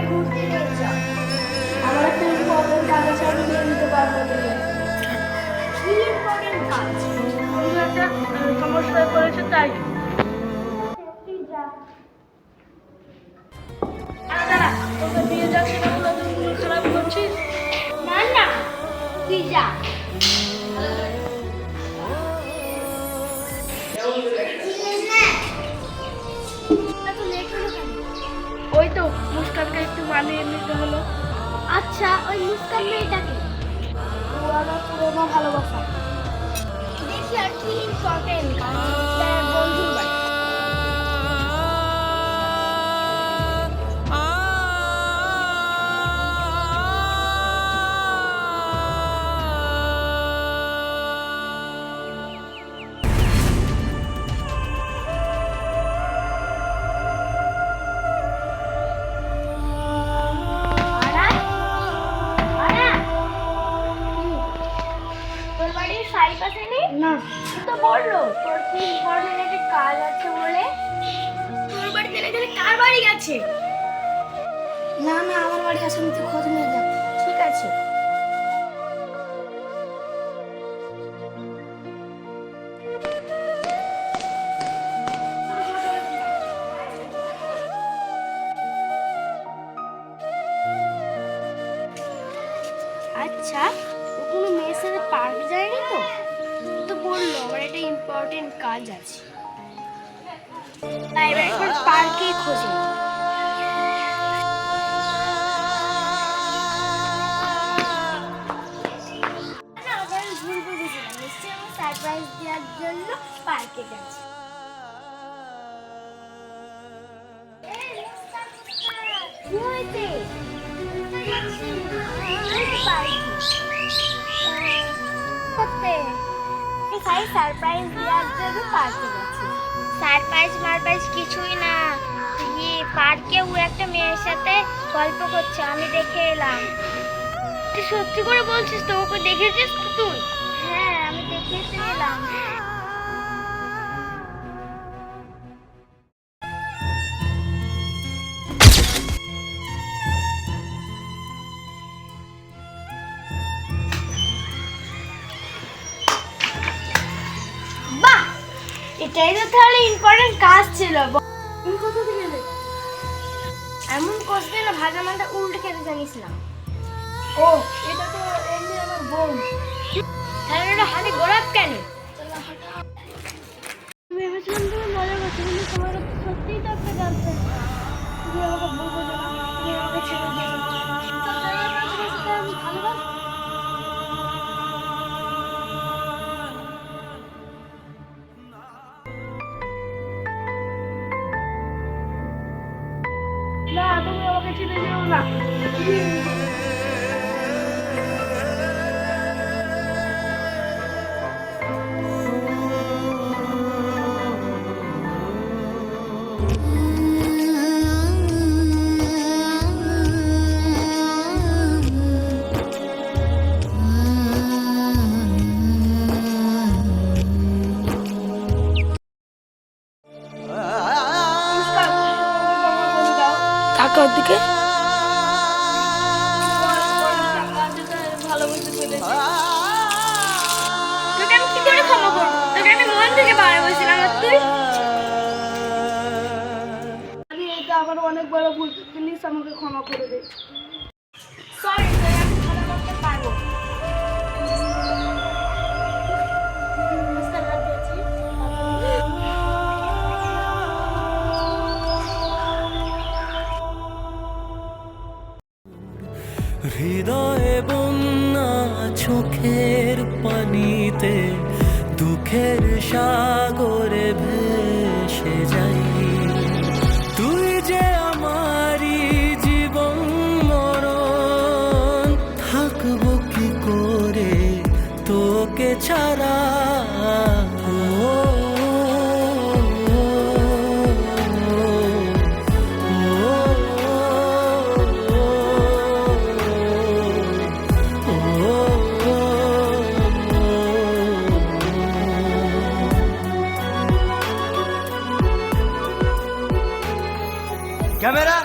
ঘুরতে নিয়ে যাও। আমার একটা ইম্পর্টেন্ট কাজ আছে, আমি নিয়ে নিতে পারবো না। কি ইম্পর্টেন্ট কাজ? বন্ধু একটা সমস্যায় পড়েছে, তাই। তুই যা। দাঁড়া, তোকে দিয়ে যাচ্ছে না বলে তুই মন খারাপ করছিস? না না, তুই যা। ওই তো মুস্কানকে একটু মানিয়ে নিতে হলো। আচ্ছা, ওই মুস্কান মেয়েটাকে? ও আমার পুরোনো ভালোবাসা। দেখি আর কি ইম্পর্টেন্ট বন্ধুর বাড়ি। না, তো বললো তোর কি ইম্পর্টেন্ট একটা কাজ আছে বলে। তোর বাড়িতে না গেলে কার বাড়ি গেছে? না না, আমার বাড়ি আসেনি, তুই খোঁজ নিয়ে যা। ঠিক আছে। আচ্ছা, ও কোনো মেয়ের সাথে পার্ক যায়নি তো? তো বললো আমার একটা ইম্পর্টেন্ট কাজ আছে, তাই এখন পার্কেই খোঁজে। ভুল বুঝেছিলাম, নিশ্চয়ই আমার সারপ্রাইজ দেওয়ার জন্য পার্কে গেছে। কি হয়েছে? সারপ্রাইজ দেওয়ার জন্য পার্কে গেছে। সারপ্রাইজ মারপ্রাইজ কিছুই না, পার্কে ও একটা মেয়ের সাথে গল্প করছে, আমি দেখে এলাম। তুই সত্যি করে বলছিস তো? ওকে দেখেছিস তো তুই? হ্যাঁ, আমি দেখে তো এলাম। বাহ, এটাই তো তাহলে ইম্পর্টেন্ট কাজ ছিল। তুমি কোথা থেকে এলে? এমন কষ্টে না ভাজা মালটা উল্টে খেতে জানিস না? ও, এটা তো এমনি আমার বোন। তাহলে এটা হাতে গোলাপ কেন? ভেবেছিলাম তুমি মজা করছো, কিন্তু তোমার কাছে সত্যিই তো একটা গার্লফ্রেন্ড। তুমি আমাকে বলবো না, তুমি আমাকে ছেড়ে দিয়ে আমি ভালোবাসি। না, তুমি আমাকে ছেড়ে যেও না। টাকার দিকে ভালোবাসতে পেরেছি। তোকে আমি কি করে ক্ষমা করবো? তোকে আমি মন থেকে ভালোবাসিলাম, আর তুই? এটা আমার অনেক বড় ভুল, প্লিজ আমাকে ক্ষমা করে দে। সরি, আমি ক্ষমা করতে পারবো। হৃদয়ে বন্যা, চোখের পানিতে দুঃখের সাগরে ভেসে যাই। তুই যে আমারই জীবন মরণ, থাকবো কি করে তোকে ছাড়া। ক্যামেরা